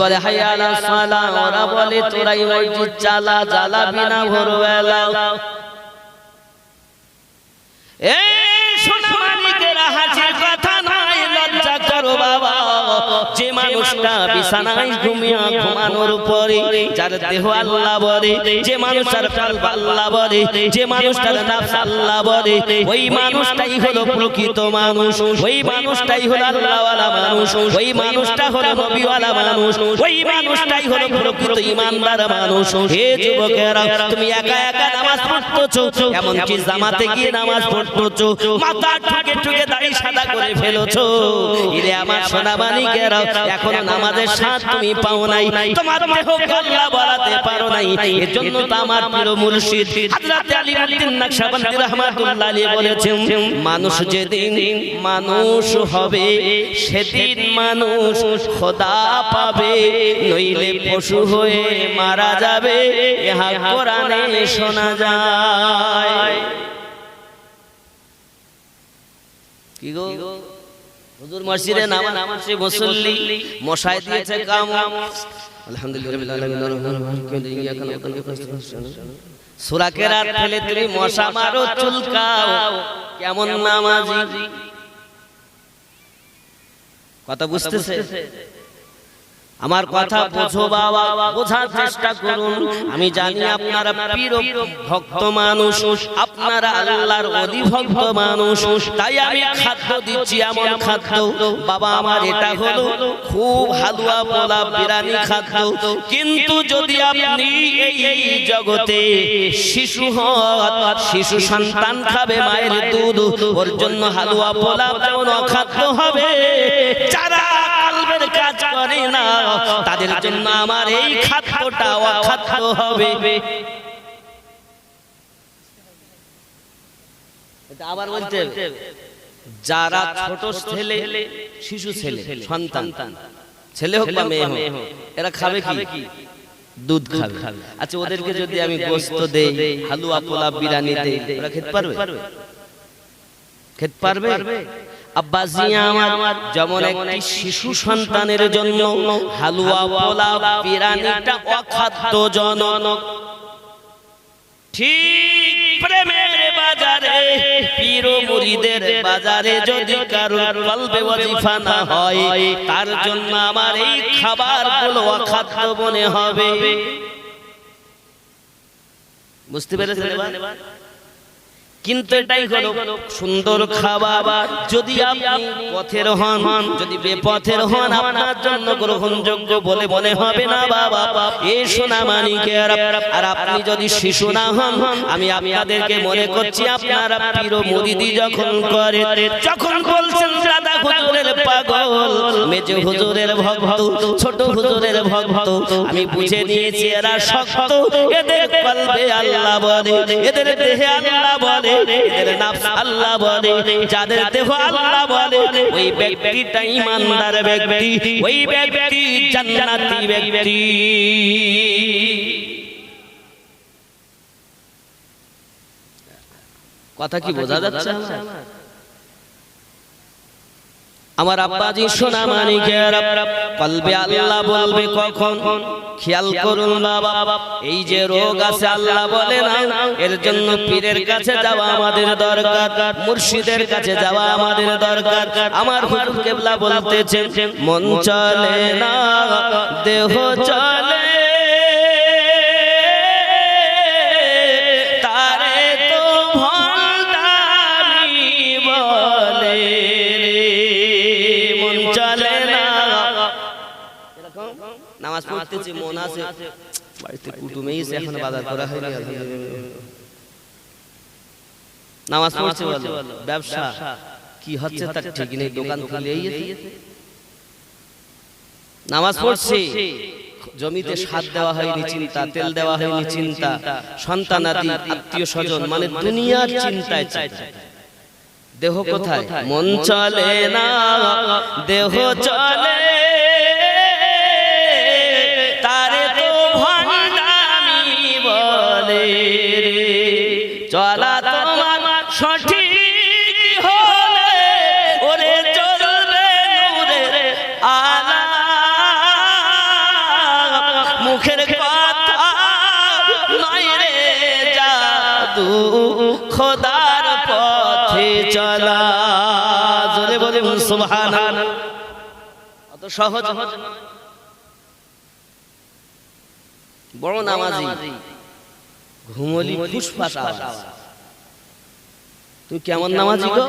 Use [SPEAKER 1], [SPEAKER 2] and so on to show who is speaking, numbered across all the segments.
[SPEAKER 1] বলে হাইয়া আলাস সালাহ, ওরা বলে তোরাই মসজিদ চালা, জ্বালাবি না ভোরবেলা। এই সোনা মানিকেরা হাসির কথা নয়, লজ্জা করো বাবা। যে মানুষটা বিছানায় ঘুমানোর পরে যার দেহ আল্লাহ বলে, যে মানুষটার কলব আল্লাহ বলে, যে মানুষটার নফস আল্লাহ বলে, ওই মানুষটাই হলো প্রকৃত মানুষ, ওই মানুষটাই হলো আল্লাহওয়ালা মানুষ, ওই মানুষটা হলো নবীওয়ালা মানুষ, ওই মানুষটাই হলো প্রকৃত ঈমানদার মানুষ। হে যুবকেরা, তুমি একা একা নামাজ পড়তেছো, এমনকি জামাতে গিয়ে নামাজ পড়তেছো, মাথা ঠুকে ঠুকে দাড়ি সাদা করে ফেলেছো। ইরে আমার সোনা মানিকেরা, এখনো নামাজের স্বাদ তুমি পাও নাই, তোমার দেহকে আল্লাহ বলাতে পারো নাই। এজন্য তো আমার প্রিয় মুর্শিদ হযরত আলীউদ্দিন নকশবন্দি রাহমাতুল্লাহ আলাইহি বলেছেন, মানুষ যেদিন মানুষ হবে সেদিন মানুষ খোদা পাবে, নইলে পশু হয়ে মারা যাবে। ইহা কোরআনে শোনা যায়। কি গো হুজুর মসজিদে নামাজে মুসল্লি মশাই দিয়েছে কাম। আলহামদুলিল্লাহ রাব্বিল আলামিন। সূরা কেরাত ফেলে তুমি মশা মারো, চুলকাও, কেমন নামাজি? কথা বুঝতেছে? আমার কথা বোঝো বাবা, বোঝার চেষ্টা করুন। আমি জানি আপনারা পীর ভক্ত মানুষ, আপনারা আল্লাহর অধিভক্ত মানুষ, তাই আমি খাদ্য দিচ্ছি এমন খাদ্য। বাবা আমার এটা হলো খুব হালুয়া পোলা বিরানি খাদ্য, কিন্তু যদি আপনি এই জগতে শিশু হন, শিশু সন্তান খাবে মায়ের দুধ, ওর জন্য হালুয়া পোলা তেমন খাদ্য হবে। যারা কলবের কাজ করে না তাদের জন্য আমার এই খাদ্যটা অখাদ্য হবে। এটা আবার বলতে, যারা ছোট ছেলে, শিশু ছেলে, সন্তান, ছেলে হোক বা মেয়ে হোক, এরা খাবে কি? দুধ খাবে। আচ্ছা, ওদেরকে যদি আমি গোশত দেই, হালুয়া পোলা বিরানি দেই, ওরা খেতে পারবে? খেতে পারবে? আব্বাজিয়া আমার, যেমন একটি শিশু সন্তানের জন্য হালুয়া পোলা বিরানিটা অখাদ্যজনক, ঠিক প্রেমের বাজারে, পীর ও মুরিদের বাজারে যদি কারোর কলবে ওয়াজিফা না হয়, তার জন্য আমার এই খাবারগুলো অখাদ্য মনে হবে। বুঝতে পেরেছেন? কিন্তু এটাই হলো সুন্দর খাবার। যদি আপনি পথের হন, যদি বেপথের হন, আপনার জন্য গ্রহণযোগ্য বলে মনে হবে না বাবা। এ সোনা মানিকের, আর আপনি যদি শিশু না হন, আমি আপনাদেরকে মনে করছি আপনারা পীর ও মুরিদি যখন করে, যখন বলছেন দাদা হুজুরের পাগল, মেজে হুজুরের ভক্ত, ছোট হুজুরের ভক্ত, আমি বুঝে নিয়েছি এরা শক্ত, এদের কলবে আল্লাহ বলে, এদের দেহে আল্লাহ বলে, এদের নফস আল্লাহ বলে। যাদের দেহ আল্লাহ বলে, ওই ব্যক্তিটা ঈমানদার ব্যক্তি, ওই ব্যক্তি জান্নাতি ব্যক্তি। কথা কি বোঝা যাচ্ছে? আমার আব্বাজি সোনা মানিকের কলবে আল্লাহ বলবে কখন? খেয়াল করুন বাবা, এই যে রোগ আছে আল্লাহ বলে না, এর জন্য পীরের কাছে যাওয়া আমাদের দরকার, মুর্শিদের কাছে যাওয়া আমাদের দরকার। আমার হুজুর কেবলা বলতেছেন, মন চলে না দেহ চলে, তারে তো ভণ্ডামি বলে। মন চলে না, নামাজ পড়তেছি, মন আছে বাড়িতে কুটুমে এসে এখনো বাজার করা হয়নি, নামাজ পড়ছে, ব্যবসা কি হচ্ছে তার ঠিক নেই, দোকান খুলেই নামাজ পড়ছে, জমিতে সার দেওয়া হয়নি চিন্তা, তেল দেওয়া হয়নি চিন্তা, সন্তানাদি আত্মীয় স্বজন মানে দুনিয়ার চিন্তায় চায়। দেহ কোথায়? মন চলে না দেহ চলে, তারে তো ভণ্ডামি বলে। চলা তোমার সঠিক হলে ওরে চলবে নূরের আলা, মুখের কথা নয় রে জাদু খোদার পথে চলা। জোরে বলে সুবহানাল্লাহ। অত সহজ বড় নামাজি ঘুমলি ফুসফাস আওয়াজ। তুই কেমন নামাজি গো?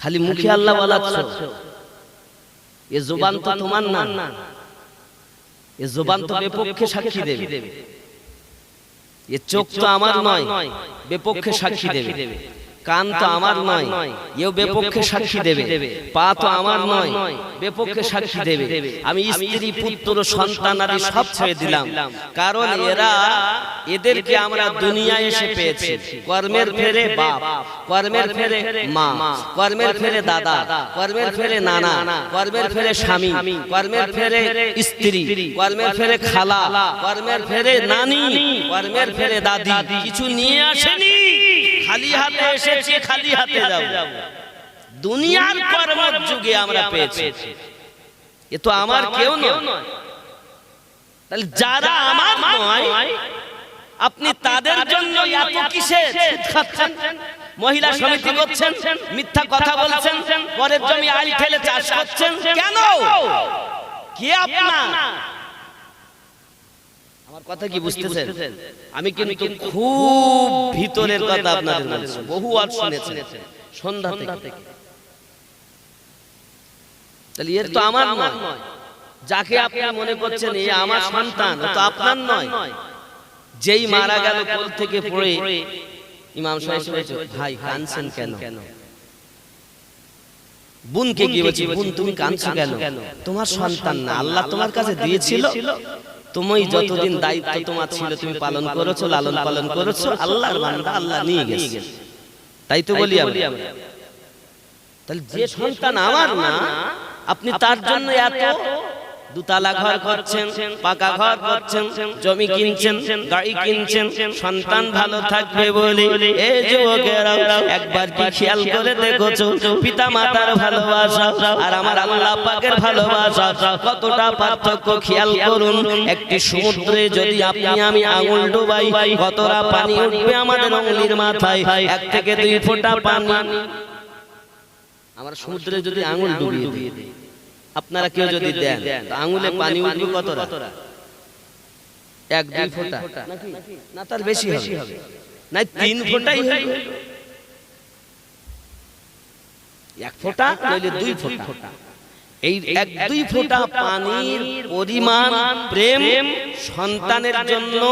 [SPEAKER 1] খালি মুখে আল্লাহ বলাচ্ছ। এ জবান তো তোমার না, এ জবান তো বিপক্ষে সাক্ষী দেবে। এ চোখ তো আমার নয়, বিপক্ষে সাক্ষী দেবে। কান তো আমার নয়, এও বিপক্ষে সাক্ষী দেবে। পা তো আমার নয়, বিপক্ষে সাক্ষী দেবে। আমি স্ত্রী পুত্র সন্তান আদি সব ছেড়ে দিলাম, কারণ এদেরকে আমরা দুনিয়ায় এসে পেয়েছি। কর্মের ফেরে বাপ, কর্মের ফেরে মা, কর্মের ফেরে দাদা, কর্মের ফেরে নানা, কর্মের ফেরে স্বামী, কর্মের ফেরে স্ত্রী, কর্মের ফেরে খালা, কর্মের ফেরে নানি, কর্মের ফেরে দাদি। কিছু নিয়ে আসেনি, খালি হাতে এসেছি, খালি হাতে যাব। দুনিয়ার কর্মের যুগে আমরা পেয়েছি। এ তো আমার কেউ নয়। তাহলে যারা আমার নয়, আপনি তাদের জন্য এত কিসের খাচ্ছেন? মহিলা সমিতি করছেন, মিথ্যা কথা বলছেন, পরের জমি আইল ঠেলে চাষ করছেন কেন? কে আপনার? আমার কথা কি বুঝতেছেন? আমি কিন্তু খুব ভিতরের কথা আপনাদের বলছি। বহু ওয়াজ শুনেছেন সন্ধ্যা থেকে। তাহলে এর তো আমার নয়। যাকে আপনি মনে করছেন এ আমার সন্তান, তো আপনার নয়। যেই মারা গেল কোল থেকে পড়ে, ইমাম সাহেব বলেছে, ভাই কাঁদছেন কেন? বোনকে গিয়ে বলছি, বোন তুমি কাঁদছো কেন? তোমার সন্তান না, আল্লাহ তোমার কাছে দিয়েছিল। তুমি যতদিন দায়িত্ব তোমার ছিল তুমি পালন করেছো, লালন পালন করেছো। আল্লাহর বান্দা, আল্লাহ নিয়ে গেছে। তাই তো বলি আমরা। তাহলে যে সন্তান আমার না, আপনি তার জন্য এত দুতলা ঘর করছেন, পাকা ঘর করছেন, জমি কিনছেন, গাড়ি কিনছেন, সন্তান ভালো থাকবে বলে। এই যুবকেরা একবার কি খেয়াল করে দেখেছো পিতা মাতার ভালোবাসা আর আমার আল্লাহ পাকের ভালোবাসা কতটা পার্থক্য? খেয়াল করুন। একটি সমুদ্রে যদি আপনি আমি আঙুল ডুবাই, কতটা পানি উঠবে আমাদের আঙুলের মাথায়? 1 থেকে 2 ফোঁটা পানি। আমরা সমুদ্রে যদি আঙুল ডুবিয়ে দিই, আপনারা কেউ যদি দেন, আঙুলে পানি উঠবে কতটা? 1-2 ফোঁটা না, তার বেশি হবে না, 3 ফোঁটাই হবে। 1 ফোঁটা নইলে 2 ফোঁটা। এই 1-2 ফোঁটা পানির পরিমাণ প্রেম সন্তানের জন্য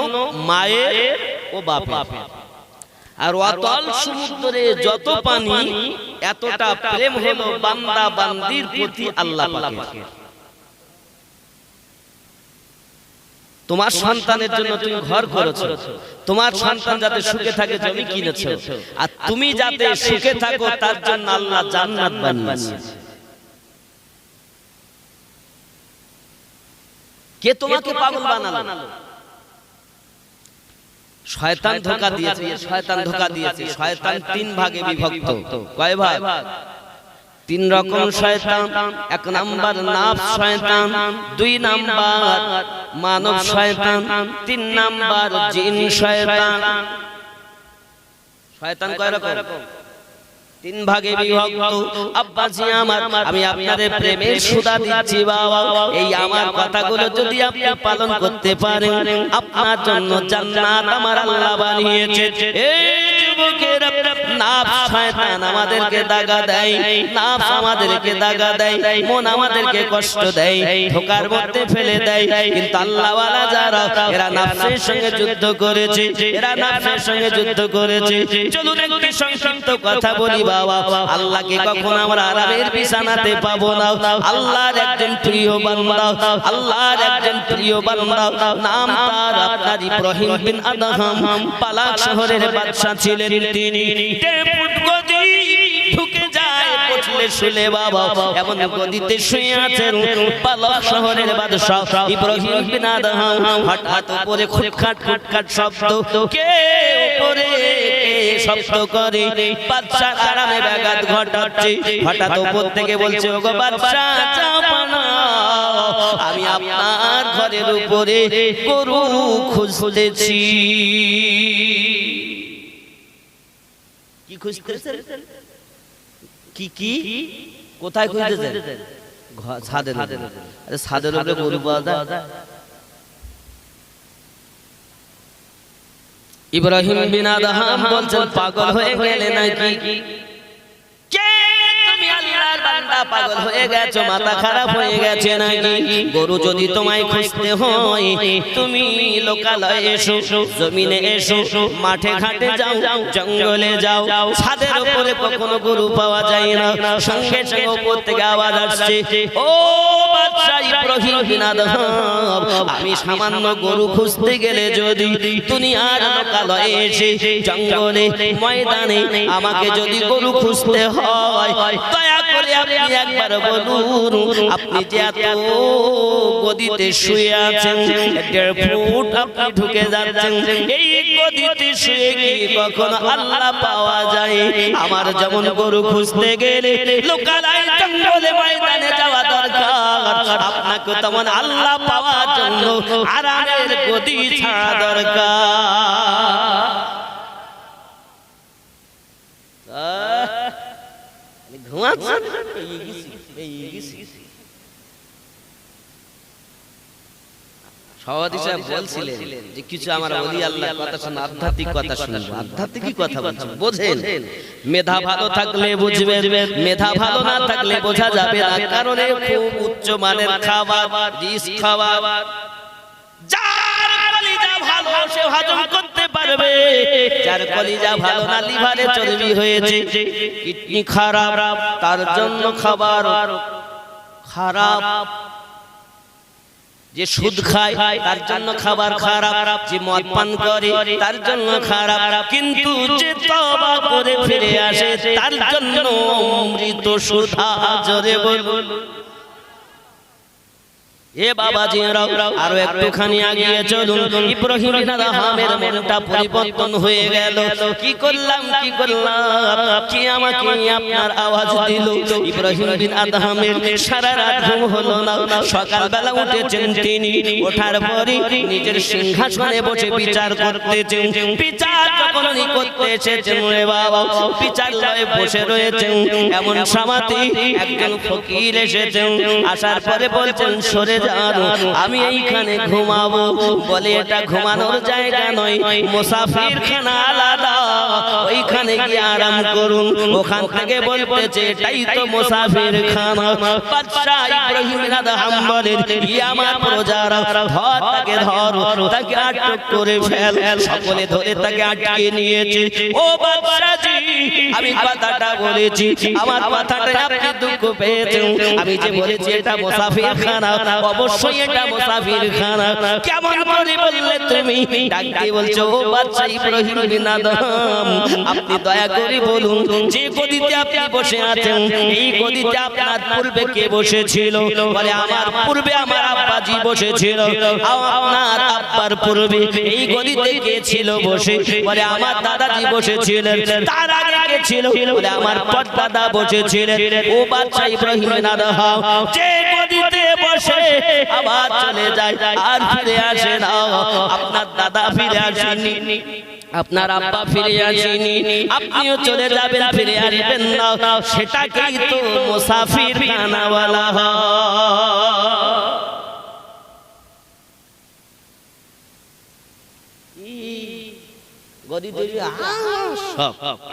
[SPEAKER 1] মায়ের ও বাপের। আর অতল সমুদ্রে যত পানি, এতটা প্রেম হলো বান্দা বান্দির প্রতি আল্লাহ পাকের। তোমার সন্তানের জন্য তুমি ঘর করেছো, তোমার সন্তান যাতে সুখে থাকে জমি কিনেছো, আর তুমি যাতে সুখে থাকো তার জন্য আল্লাহ জান্নাত বানিয়েছে। কে তোমাকে পাগল বানালো? শয়তান ধোঁকা দিয়েছে, শয়তান ধোঁকা দিয়েছে। শয়তান 3 ভাগে বিভক্ত। কয় ভাগ? 3 রকম শয়তান। 1 নাম্বার নাফস শয়তান, 2 নাম্বার মানব শয়তান, 3 নাম্বার জিন শয়তান। শয়তান কয় রকম? 3 ভাগে বিভক্ত। আব্বাজি আমার, আমি আপনাদের প্রেমের সুধা দিচ্ছি বাবা। এই আমার কথাগুলো যদি আপনি পালন করতে পারেন, আপনার জন্য জান্নাত আমার আল্লাহ বানিয়েছে। এই যুবকেরা, নাফস শয়তান আমাদেরকে দাগা দেয়, নাফস আমাদেরকে দাগা দেয়, মন আমাদেরকে কষ্ট দেয়, ধোঁকার মধ্যে ফেলে দেয়। কিন্তু আল্লাহওয়ালা যারা, এরা নাফসের সঙ্গে যুদ্ধ করেছে, এরা নাফসের সঙ্গে যুদ্ধ করেছে। চলুন একটি সংক্ষিপ্ত কথা বলি বাবা। আল্লাহকে কখন আমরা আরামের বিছানাতে পাবো না? আল্লাহর একজন প্রিয় বান্দা, আল্লাহর একজন প্রিয় বান্দা, নাম তার আপনার ইব্রাহিম বিন আদহাম, পালাক শহরের বাদশা ছিলেন তিনি। টেপুট গদি ঢুকে যায় পচলে শুলে বাবা, এমন গদিতে শুয়ে আছেন পালাক শহরের বাদশা ইব্রাহিম বিন আদহাম। হঠাৎ উপরে খুটখাট খুটখাট শব্দ, কে উপরে শব্দ করে? বাদশা আরামে ব্যাঘাত ঘটাচ্ছে। হঠাৎ উপর থেকে বলছে, ওগো বাদশা, চাপানা, আমি আপনার ঘরের উপরে গরু খুঁজতেছি। কি খুঁজতেছেন? কি কি কোথায় খুঁজতেছেন? ছাদের উপরে। আরে ছাদের উপরে গরু পাওয়া যায়? ইব্রাহিম বিন আদহাম বলছেন পাগল হয়ে গেলে নাকি? কে তুমি আল্লাহর বান্দা পাগল হয়ে গেছো, মাথা খারাপ হয়ে গেছে নাকি? গরু যদি তোমায় খুঁজতে হয় তুমি লোকালয়ে এসো, জমিনে এসো, মাঠে ঘাটে যাও, জঙ্গলে যাও। ছাদের উপরে কখনো গরু পাওয়া যায় না। সঙ্গে সঙ্গে উপর থেকে আওয়াজ আসছে, ও বাদশা ইব্রাহিম বিন আদহাম, আমি সামান্য গরু খুঁজতে গেলে যদি দুনিয়ার লোকালয়ে এসে জঙ্গলে ময়দানে আমাকে যদি গরু খুঁজতে হয়, দয়া করে আপনি একবার বলুন, আপনি যে এত গদিতে শুয়ে আছেন, 1.5 ফুট আপনি ঢুকে যাচ্ছেন, এই গদিতে শুয়ে কি কখনো আল্লাহ পাওয়া যায়? আমার যেমন গরু খুঁজতে গেলে লোকালয়ে জঙ্গলে ময়দানে যাওয়া দরকার, আপনাকে তেমন আল্লাহ পাওয়ার জন্য আরামের গদি ছাড়া দরকার। সভাপতি সাহেব বলছিলেন যে কিছু আমার ওলি আল্লাহর কথা শুনে আধ্যাত্মিক কথা শুনবো। আধ্যাত্মিক কি কথা বলছেন বোঝেন? মেধা ভালো থাকলে বুঝবেন, মেধা ভালো না থাকলে বোঝা যাবে না। কারণ খুব উচ্চ মানের খাবার, রিচ খাবার, যার কলিজা ভালো সে হজম করতে পারবে, যার কলিজা ভালো না, লিভারে চর্বি হয়েছে, কিডনি খারাপ, তার জন্য খাবার খারাপ। যে সুদ খায় তার জন্য খাবার খারাপ, যে মদ পান করে তার জন্য খারাপ, কিন্তু যে তওবা করে ফিরে আসে তার জন্য অমৃত সুধা। জোরে বলুন। এ বাবাজিরা আরো একটুখানি আগিয়ে চলুন। ইব্রাহিম বিন আদহামের মনটা পরিবর্তন হয়ে গেল। কি করলাম কি আমাকে আপনার আওয়াজ দিল? ইব্রাহিম বিন আদহামের সারা রাত ঘুম হলো না। সকালবেলা উঠেছেন তিনি, ওঠার পরে নিজের সিংহাসনে বসে বিচার করতেছেন। বিচার যখন উনি করতে এসেছেন রে বাবা, বিচার লয়ে বসে রয়েছেন, এমন সময়তে একজন ফকির এসেছেন। আসার পরে বলছেন, সরে আমি এইখানে ঘুমাবো। বলে এটা ঘুমানোর জায়গা নয়, মুসাফির খানা আলাদা, ওইখানে গিয়ে আরাম করুন। ওখান থেকে বলতেছে এটাই তো মুসাফির খানা। বাদশা ইব্রাহিম বিন আদহাম বলেন, আমার প্রজারা ধর, তাকে ধর, তাকে আটক করে ফেল। সকলে ধরে তাকে আটকে নিয়েছে। ও বাদশাজি, আমি কথাটা বলেছি, আমার কথাটা আপনি দুঃখ পেয়েছেন। আমি যে বলেছি এটা মুসাফির খানা, অবশ্যই এটা মুসাফির খানা। কেমন করে বললে তুমি? ডাকতে বলছো, ও বাদশা ইব্রাহিম বিন আদহাম, আপনি দয়া করে বলুন, যে গদিতে আপনি বসে আছেন এই গদিতে আপনার পূর্বে কে বসেছিল? বলে আমার পূর্বে আমার আব্বাজি বসেছিল। আপনার আব্বার পূর্বে এই গদিতে কে ছিল বসে? বলে আমার দাদাজি বসেছিলেন। তার আগে কে ছিল? বলে আমার পরদাদা বসেছিলেন। ও বাদশা ইব্রাহিম বিন আদহাম যে গদিতে বসে আবার চলে যায় আর ফিরে আসে না, আপনার দাদা ফিরে আসেনি, আপনার আব্বা ফিরে আসেনি, আপনিও চলে যাবেন, ফিরে আসবেন না, সেটাকেই তো মুসাফির খানা বলা হয়।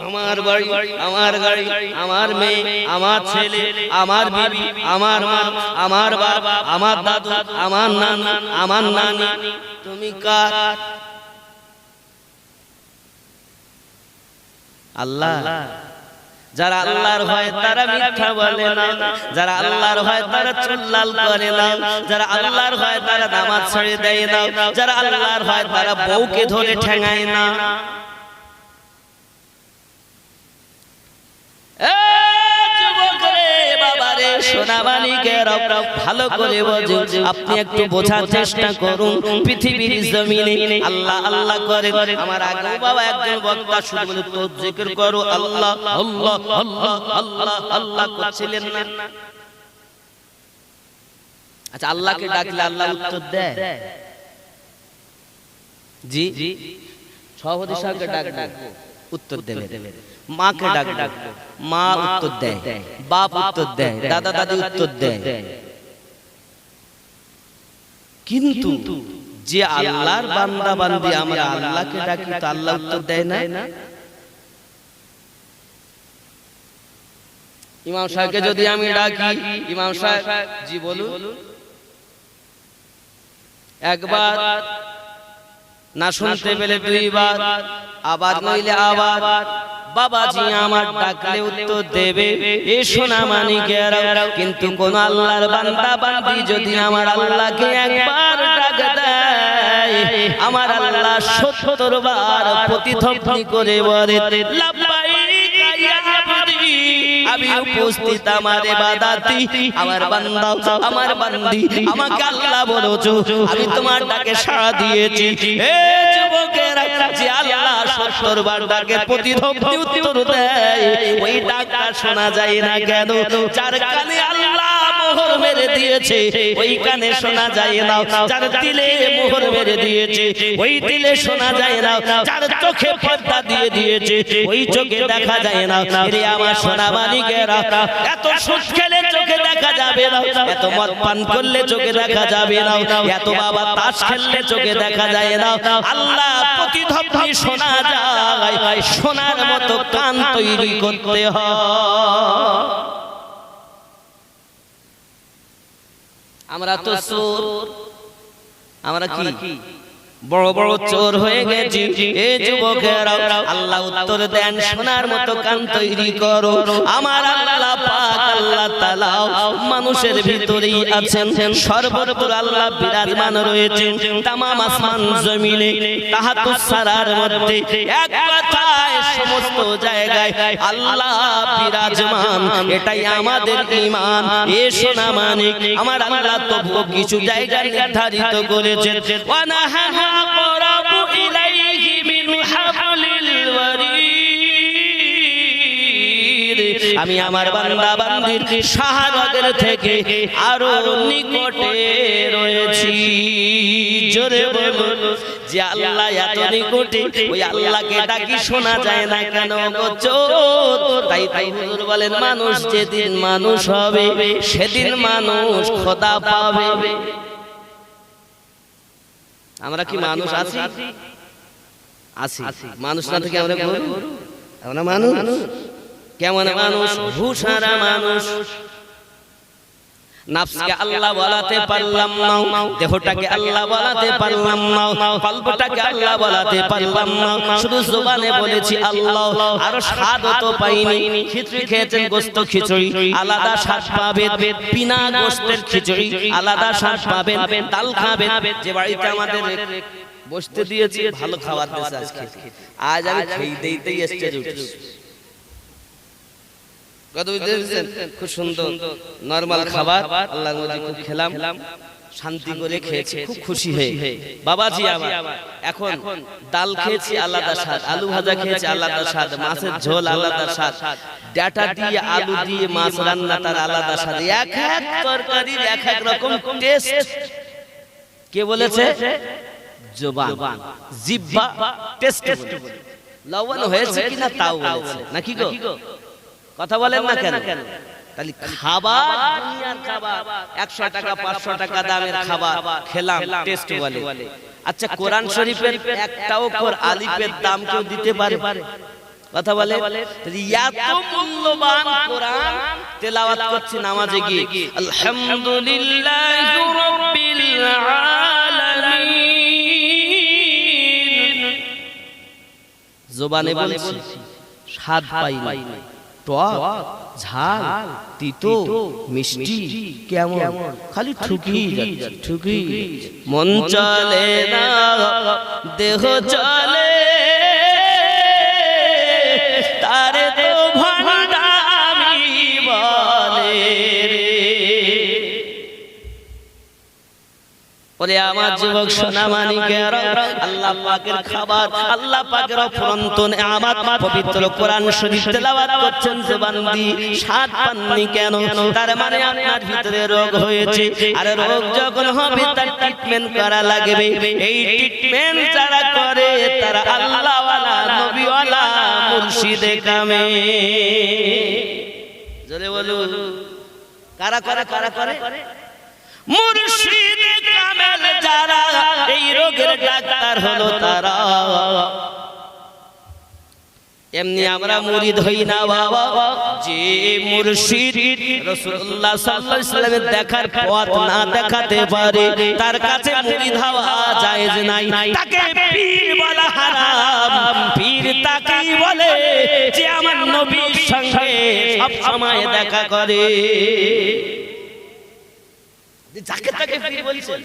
[SPEAKER 1] আমার বাড়ি, আমার গাড়ি, আমার মেয়ে, আমার ছেলে, আমার বিবি, আমার মা, আমার বাবা, আমার দাদু, আমার নানা, আমার নানি, তুমি কার? আল্লাহ। যারা আল্লাহর ভয় তারা মিথ্যা বলে না, যারা আল্লাহর ভয় তারা চুল লাল করে না, যারা আল্লাহর ভয় তারা নামাজ ছেড়ে দেয় না, যারা আল্লাহর ভয় তারা বউকে ধরে ঠেঙায় না। ভালো করে বোঝো, আপনি একটু বোঝার চেষ্টা করুন। পৃথিবীর জমিনে আল্লাহ আল্লাহ করে, আমার আগে বাবা একজন বক্তা শুধু বলে তো জিকির করো আল্লাহ আল্লাহ আল্লাহ আল্লাহ আল্লাহ করছিলেন না? আচ্ছা আল্লাহকে ডাকলে আল্লাহ উত্তর দেয়? জি সভাপতি সাহেবকে ডাকবো উত্তর দেবে, মাকে ডাকবো মা উত্তর দেয়, বাপ উত্তর দেয়, দাদা দাদি উত্তর দেয়। কিন্তু যে আল্লাহর বান্দা বান্দি আমরা আল্লাহকে ডাকি তো আল্লাহ উত্তর দেয় না। ইমাম সাহেবকে যদি আমি ডাকি, ইমাম সাহেব জি বলুন, একবার না শুনতে পেলে দুইবার, আবার নইলে আবার বাবাজি আমার ডাকলে উত্তর দেবে। এ সোনা মানিকেরা, কিন্তু কোন আল্লাহর বান্দা বান্দি যদি আমার আল্লাহকে একবার ডাক দেয়, আমার আল্লাহ ৭০ বার প্রতিধ্বনি করে বলে লাব্বাইক ইয়া আবদি, আমি উপস্থিত আমার ইবাদতি, আমার বান্দা আমার বান্দি আমাকে আল্লাহ বলেছো, আমি তোমার ডাকে সাড়া দিয়েছি। হে যুবকেরা, যে আল্লাহ ৭০ বার ডাকে প্রতিধ্বনি উত্তর দেয়, ওই ডাকটা শোনা যায় না কেন? যার কানে আল্লাহ মোহর মেরে দিয়েছে ওই কানে শোনা যায় না, যার দিলে মোহর মেরে দিয়েছে ওই দিলে শোনা যায় না, যার চোখে পর্দা দিয়ে দিয়েছে ওই চোখে দেখা যায় না। রে আমার সোনা মানিকেরা, এত সুদ খেলে চোখে দেখা যাবে না, এত মদ পান করলে চোখে দেখা যাবে না, এত বাবা তাস খেললে চোখে দেখা যায় না। আল্লাহ প্রতিধ্বনি শোনা যায়, শোনার মতো কান তৈরি করতে হয়। আমরা তো চোর, আমরা কি বড় বড় চোর হয়ে গেছি। এ যুবকেরা, আল্লাহ উত্তর দেন শোনার মতো কান তৈরি করো। আমার আল্লাহ পাক আল্লাহ তাআলা মানুষের ভিতরেই আছেন, সর্বত্র আল্লাহ বিরাজমান রয়েছেন। তামাম আসমান জমিনে তাহাতুস সারার মধ্যে এক কথায় সমস্ত জায়গায় আল্লাহ বিরাজমান, এটাই আমাদের ঈমান। এ সোনা মানিক, আমার আল্লাহ তো কিছু জায়গা নির্ধারিত করেছেন, ওয়া নাহা আকরাবু ইলাইহি মিন হাবলিল ওয়ারিদ, আমি আমার বান্দা বান্দির শাহাদাতের থেকে আরো নিকটে রয়েছি। জোরে বলুন, যে আল্লাহ এত নিকটে, ওই আল্লাহকে ডাকি শোনা যায় না কেন গো চোর? তাই হুজুর বলেন, মানুষ যেদিন মানুষ হবে সেদিন মানুষ খোদা পাবে। আমরা কি মানুষ আছি? আছি। মানুষ না থেকে আমরা গরু? আমরা মানুষ। কেমন মানুষ? হুশারা মানুষ। নাফসকে আল্লাহ বলাতে পারলাম না, দেহটাকে আল্লাহ বলাতে পারলাম না, কলবটাকে আল্লাহ বলাতে পারলাম না, শুধু জবানে বলেছি আল্লাহ। আর স্বাদও তো পাইনি। খিচুড়ি খেয়েছেন, গোশত খিচুড়ি, আলাদা স্বাদ পাবেন। বিনা গোশতের খিচুড়ি আলাদা স্বাদ পাবেন। ডাল খাবেন। যে বাড়িতে আমাদের বসতে দিয়েছি ভালো খাবার দিয়েছে আজকে, আজ আমি খেয়ে দিতেই স্টেজে উঠেছি। খুব সুন্দর নরমাল খাবার আল্লাহর মধ্যে খুব খেলাম, শান্তি করে খেয়েছি, খুব খুশি হয়ে। বাবাজি আমার এখন ডাল খেয়েছি আলাদা স্বাদ, আলু ভাজা খেয়েছি আলাদা স্বাদ, মাছের ঝোল আলাদা স্বাদ, ডাটা দিয়ে আলু দিয়ে মাছ রান্না তার আলাদা স্বাদ। এক এক তরকারির এক এক রকম টেস্ট। কে বলেছে? জবান, জিহ্বা টেস্ট। লবণ হয়েছে কিনা তাও বলেছে নাকি গো? কথা বলেন না কেন? তাহলে খাবার, দুনিয়ার খাবার 100 টাকা 500 টাকা দামের খাবার খেলাম, টেস্ট বলে। আচ্ছা, কোরআন শরীফের একটা অক্ষর আলিফের দাম কেউ দিতে পারে? কথা বলে। এত মূল্যবান কোরআন তেলাওয়াত করছি নামাজে গিয়ে, আলহামদুলিল্লাহি রাব্বিল আলামিন, জবানে বলছি, স্বাদ পাইনি। টক, ঝাল, তিতো, মিষ্টি, কেমন খালি ঠুকি যাচ্ছে, ঠুকি। মন চলে না, দেহ চলে, তারে তো ভণ্ডামি বলে রে। বলে আমার যুবক সোনামানিকেরা, আল্লাহ পাকের খাবার, আল্লাহ পাকের অফুরন্ত নিয়ামত, পবিত্র কোরআন শরীফ তেলাওয়াত করছেন জবান দিয়ে, স্বাদ পাননি কেন? তার মানে আপনার ভিতরে রোগ হয়েছে, আর রোগ যখন হবে তার ট্রিটমেন্ট করা লাগবে। এই ট্রিটমেন্ট যারা করে তারা আল্লাহওয়ালা, নবীওয়ালা, মুর্শিদে কামে। জোরে বলুন, কারা করে? কারা করে? মুর্শিদে কামেল যারা, এই রোগের ডাক্তার হলো তারা। এমনি আমরা মুরিদ হই না বাবা, যে মুর্শিদ রাসূলুল্লাহ সাল্লাল্লাহু আলাইহি ওয়াসাল্লামের দেখার পথ না দেখাতে পারে তার কাছে মুরিদ হওয়া জায়েজ নাই। তাকে পীর বলা হারাম। পীর তাকেই বলে যে আমার নবীর সঙ্গে সব সময় দেখা করে। যাকে তাকে পীর বলছেন।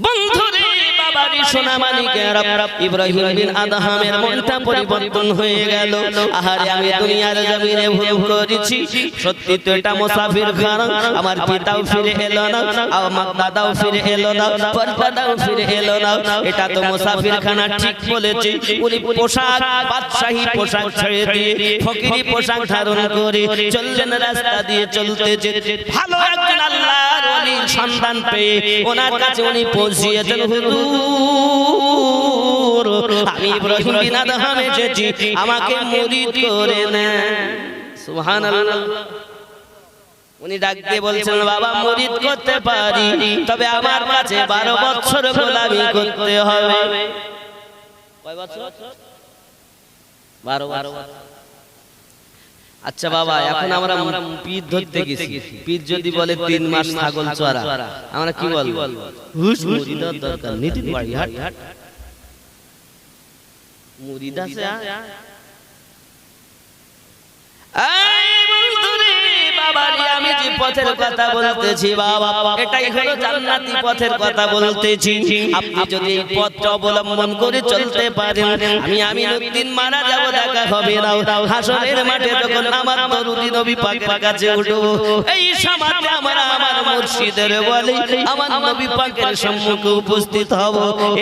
[SPEAKER 1] বন্ধুরে বাবারি সোনামানিকেরা, ইব্রাহিম বিন আদহামের মনটা পরিবর্তন হয়ে গেল। আহারে আমি দুনিয়ার জমিনে ভুল করেছি, সত্যি তো এটা মুসাফির খানা। আমার পিতাও ফিরে এলো না, আমার দাদাও ফিরে এলো না, পরদাদাও ফিরে এলো না। এটা তো মুসাফির খানা, ঠিক বলেছি। উনি পোশাক, বাদশাহী পোশাক ছেড়ে দিয়ে ফকিরি পোশাক ধারণ করে চললেন রাস্তা দিয়ে। চলতে যেতে ভালো একজন আল্লাহর ওলির সন্ধান পেয়ে ওনার কাছে উনি পৌঁছিয়েছেন। হুজুর, আমি ইব্রাহিম বিন আদহাম এসেছি, আমাকে মুরিদ করে নেন। সুবহানাল্লাহ। উনি ডাক দিয়ে বলছেন, বাবা মুরিদ করতে পারি, তবে আমার কাছে 12 বছর গোলামি করতে হবে। কয় বছর? 12 বছর। আচ্ছা বাবা, এখন আমরা পীর ধরতে গেছি, পীর যদি বলে 3 মাস ছাগল চড়া, আমরা কি বলবো? হুস, মুরিদের দরকার, নিতিন বাড়ি হাট মুরিদ আছে। আমি যে পথের কথা বলতেছি বাবা, এটাই হলো জান্নাতি পথের কথা বলতেছি। আপনি যদি এই পথটা অবলম্বন করে চলতে পারেন, আমি আমিনুদ্দিন মারা যাব, দেখা হবে না। হাসরের মাঠে যখন আমার দরুদি নবী পাকের কাছে উঠব, এই সমাজে আমরা আমার মুর্শিদের বলে আমার নবী পাকের সম্মুখে উপস্থিত হব।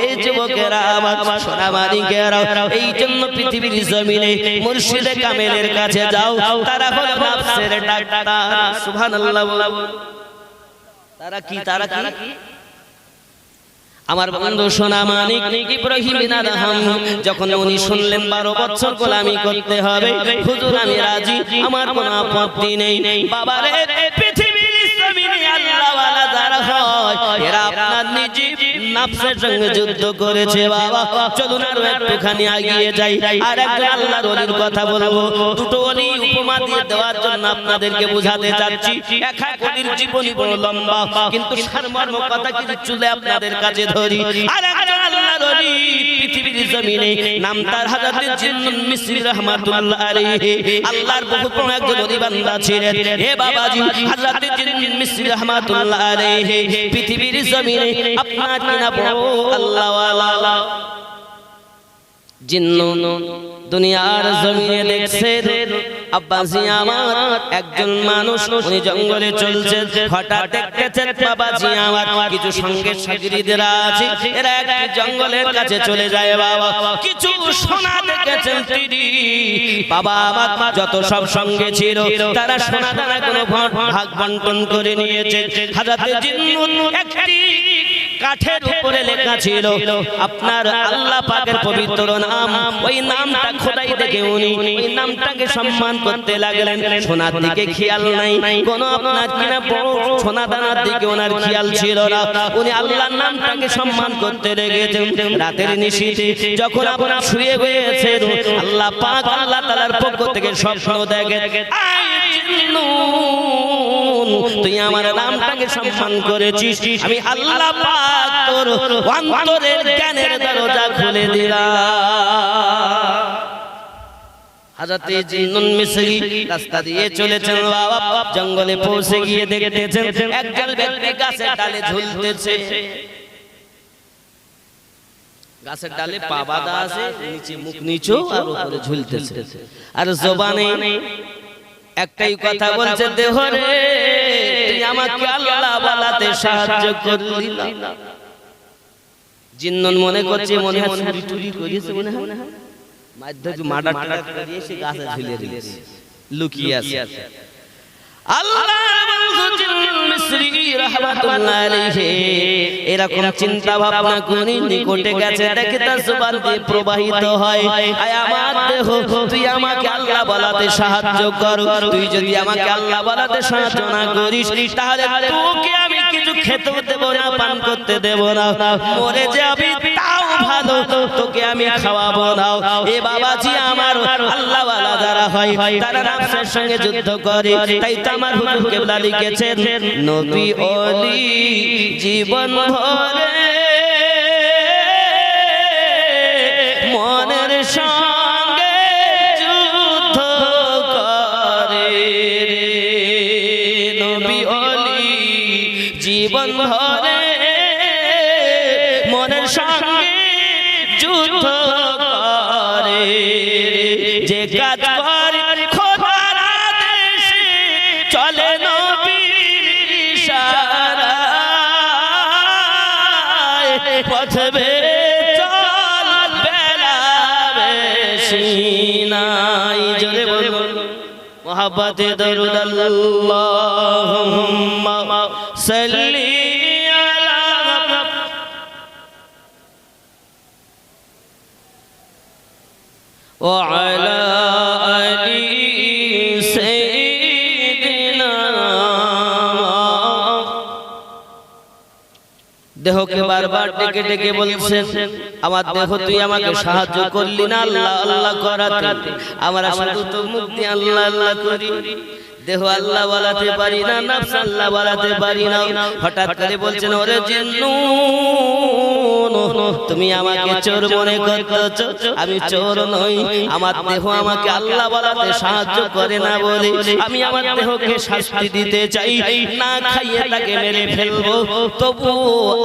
[SPEAKER 1] এই যুবকেরা, আমার সোনামানিকেরা, এই জন্য পৃথিবীর জমিনে মুর্শিদে কামেলের কাছে যাও। তারা হলো নফসের ডাক্তার। সুবহানাল্লাহ। তারা কি? তারা কি? আমার বন্ধু সোনামানিক ইব্রাহিম বিন আদহাম যখন উনি শুনলেন 12 বছর গোলামি করতে হবে, হুজুর আমি রাজি, আমার কোনো আপত্তি নেই। বাবারে, পৃথিবীর জমিনে আল্লাহওয়ালা যারা হয় এরা আপনার নিজে নফসের সঙ্গে যুদ্ধ করেছে। বাবা চলুন আরো একটুখানি এগিয়ে যাই, আর একজন আল্লাহর ওলির কথা বলবো। দুটো ওলি উপমা দিয়ে দেওয়ার জন্য আপনাদেরকে বোঝাতে চাচ্ছি। এক এক ওলির জীবনী বড় লম্বা, কিন্তু সারমর্ম কথা কিছু চলে আপনাদের কাছে ধরি। আর একজন আল্লাহর ওলি পৃথিবীর জমিনে, নাম তার হযরত জিন্নুল মিসরি রাহমাতুল্লাহ আলাইহি। আল্লাহর বহু বড় একজন ওলি বান্দা ছিলেন। হে বাবাজি, হযরত জিন্নুল মিসরি রাহমাতুল্লাহ আলাইহি পৃথিবীর জমিনে আপনার কিনা বড় আল্লাহওয়ালা। জিন্নুন দুনিয়ার জমিনে দেখছেন আব্বাজি আমার একজন মানুষ, উনি জঙ্গলে চলছে, হঠাৎ দেখতেছেন বাবাজি আমার কিছু সঙ্গে সাগরিদেরা আছে, এরা একটি জঙ্গলের কাছে চলে যায়। বাবা কিছু সোনা দেখেছেন তিনি। বাবা আমার যত সব সঙ্গে ছিল তারা সোনা দানা কোনো ভাগ বন্টন করে নিয়েছে। হযরত জিন্নুন একটি কাঠের উপরে লেখা ছিল আপনার আল্লাহ পাকের পবিত্র নাম। ওই নামটা খোদাই দেখে উনি ওই নামটাকে সম্মান করতে লাগলেন। সোনার দিকে খেয়াল নাই, কোন আপনার কিনা বড় সোনা দানার দিকে ওনার খেয়াল ছিল না। উনি আল্লাহর নামটাকে সম্মান করতে লেগেছেন। রাতের নিশীথে যখন আপনার শুয়ে গিয়েছেন, আল্লাহ পাক আল্লাহ তাআলার পক্ষ থেকে স্বপ্ন দেখেন, তুই আমার নামটাকে সম্মান করেছিস, আমি আল্লাহ পাক তোর অন্তরের জ্ঞানের দরজা খুলে দিলাম। হযরত জিন্নুল মিসরি রাস্তা দিয়ে চলেছেন। বাবা জঙ্গলে পৌঁছে গিয়ে দেখতেছেন একজন ব্যক্তি গাছের ডালে ঝুলতেছে। গাছের ডালে পা বাঁধা আছে, নিচে মুখ নিচু আর উপরে ঝুলতেছে। আর জবানে একটাই কথা বলছে, দেহ রে তুই আমার আমাকে আল্লাহ বলাতে সাহায্য করলি না। জিন্নুন মনে করছে মনে হয় চুরি টুরি করেছে, মনে হয় মাধ্যমে মার্ডার টাডার করে এসে গাছে ঝুলিয়ে দিয়েছে, লুকিয়ে আছে। আল্লাহর বন্ধু জিন্নুল মিসরি রাহমাতুল্লাহ আলাইহি এরকম চিন্তা ভাবনা করে নিকটে গেছে, দেখে তার জবান দিয়ে প্রবাহিত হয়, আয় আমার দেহ তুই আমাকে আল্লাহ বলাতে সাহায্য কর, তুই যদি আমাকে আল্লাহ বলাতে সাহায্য না করিস তাহলে তোকে আমি কিছু খেতে দেব না, পান করতে দেব না, মরে যাবি তাও ভালো, তোকে আমি খাওয়াবো না। এ বাবাজি আমার আল্লাহ ওয়ালা যারা হয় তারা নফসের সঙ্গে যুদ্ধ করে, তাই তো আমার হুজুর কেবলা লিখেছেন নবী ওলি জীবন ভরে মনের সঙ্গে যুদ্ধ করে রে, নবী ওলি জীবন ভরে মনের সঙ্গে যুদ্ধ করে, যে কাজ করে খোদার আদেশে চলে নবীর ইশারায়, পথবে চল বেলা বেশি নাই। জোরে বলুন মোহাব্বতে দরুদ আল্লাহুম্মা সাল্লি আলা ওয়া আলা আলি সাইয়্যিদিনা। দেহকে বারবার ডেকে ডেকে বলছেন আমার দেহ তুই আমাকে সাহায্য করলি না আল্লাহ আল্লাহ করাতে, আমরা শুধু তো মুখ দিয়ে আল্লাহ আল্লাহ করি, দেহ আল্লাহ বলাতে পারি না, নফস আল্লাহ বলাতে পারি না। হঠাৎ করে বলছেন ওরে জিন্নুন তুমি আমাকে চোর মনে করতেছো, আমি চোর নই, আমার দেহ আমাকে আল্লাহ বলাতে সাহায্য করে না বলে আমি আমার দেহকে শাস্তি দিতে চাই, না খাইয়ে তাকে মেরে ফেলবো, তবু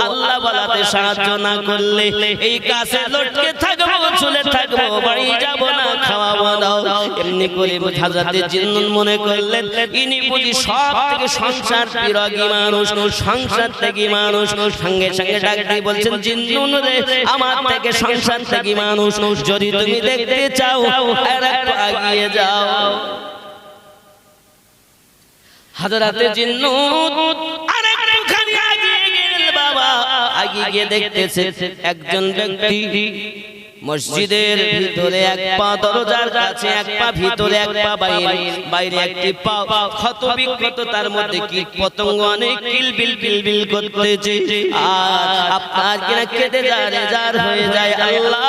[SPEAKER 1] আল্লাহ বলাতে সাহায্য না করলে এই কাছে লটকে থাকবো, চলে থাকবো, বাড়ি যাব না, খাওয়াবো না। এমনি করে হযরতে জিন্নুন মনে করলেন ইনি বুঝি সব থেকে সংসার বিরাগী মানুষ, সংসার থেকে মানুষ। সঙ্গে সঙ্গে ডাক দিয়ে বলছেন জিন্নুন রে আমার থেকে সংসার থেকে মানুষ যদি তুমি দেখতে চাও আর একটু এগিয়ে যাও। হযরতে জিন্নুন আরেকটুখানি এগিয়ে গেলেন বাবা, এগিয়ে গিয়ে দেখতেছে একজন ব্যক্তি মসজিদের ভিতরে এক পা দরজার কাছে, এক পা ভিতরে এক পা বাইরে, বাইরে একটি পা ক্ষত বিক্ষত, তার মধ্যে কি পতঙ্গ অনেক কিলবিল কিলবিল করতেছে, আর আপনার কিনা কেটে যায় রেজার হয়ে যায়। আল্লাহ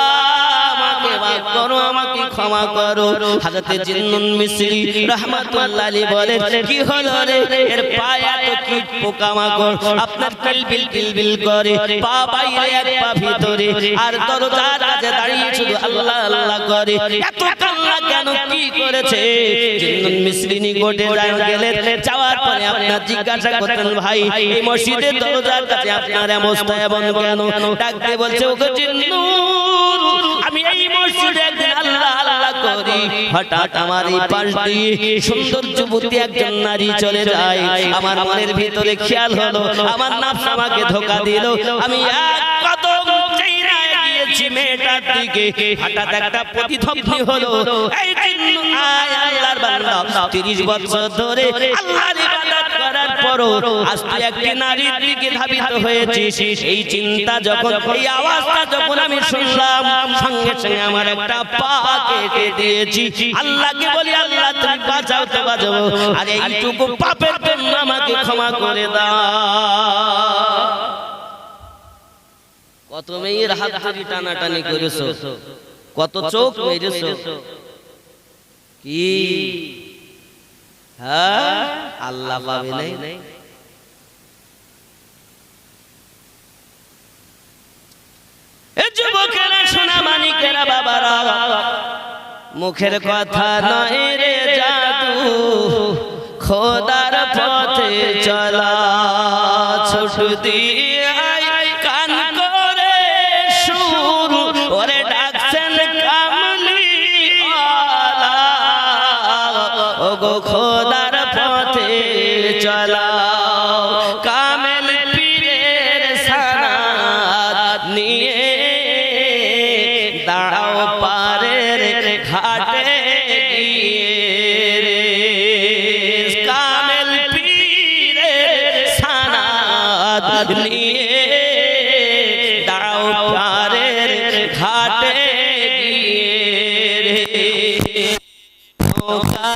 [SPEAKER 1] আমাকে মাফ করো, আমাকে ক্ষমা করো। হযরতে জিন্নুন মিসরি রাহমাতুল্লাহ আলাইহি বলেন কি হলো রে, এর পায়ে এত কি পোকামাকড় আপনার কিলবিল কিলবিল করে, পা বাইরে এক পা ভিতরে, আর দরজার কাছে দাঁড়িয়ে শুধু আল্লাহ আল্লাহ করে, এত কান্না কেন, কি করেছে? জিন্নুন মিসরি নিকটে গেলেন, যাওয়ার পরে আপনার জিজ্ঞাসা করতেন ভাই এই মসজিদের দরজার কাছে আপনার অবস্থা এমন কেন? ডাকতে বলছে ওগো জিন্নুন আমি এই মসজিদে একদিন আল্লাহ আল্লাহ করি, হঠাৎ আমার এই পাশ দিয়ে সুন্দর যুবতী একজন নারী চলে যায়, আমার মনের ভিতরে খেয়াল হলো আমার নফস আমাকে ধোঁকা দিল, আমি এক কদম চাইরা গিয়েছি মেয়েটার দিকে, হঠাৎ একটা প্রতিধ্বনি হলো এই জিন্নুন আয় আল্লাহর বান্দা 30 বছর ধরে আল্লাহর ইবাদত করার পরও আজ তুই একটি নারীর দিকে ধাবিত হয়েছিস। এই চিন্তা যখন, এই আওয়াজটা যখন আমি শুনলাম সঙ্গে সঙ্গে আমার একটা পা কেটে দিয়েছি, আল্লাহকে বলি আল্লাহ তুমি বাঁচাও তো বাঁচাও, আর এইটুকু পাপের জন্য আমাকে ক্ষমা করে দাও। কত মেয়ের হাত ধরে টানাটানি করেছো, কত চোখ মেরেছো, কি হ্যাঁ আল্লাহ পাবে নাই? এ যুবকেরা সোনা মানিকেরা বাবারা, মুখের কথা নয় রে জাদু, খোদার পথে চলা, ছোট দিয়ে কান করে সুর ওরে ডাকছেন কামলিওয়ালা, ওগো খোদার পথে চলা। নিয়ে দাও প্যারের ঘাটে গিয়ে রে নৌকা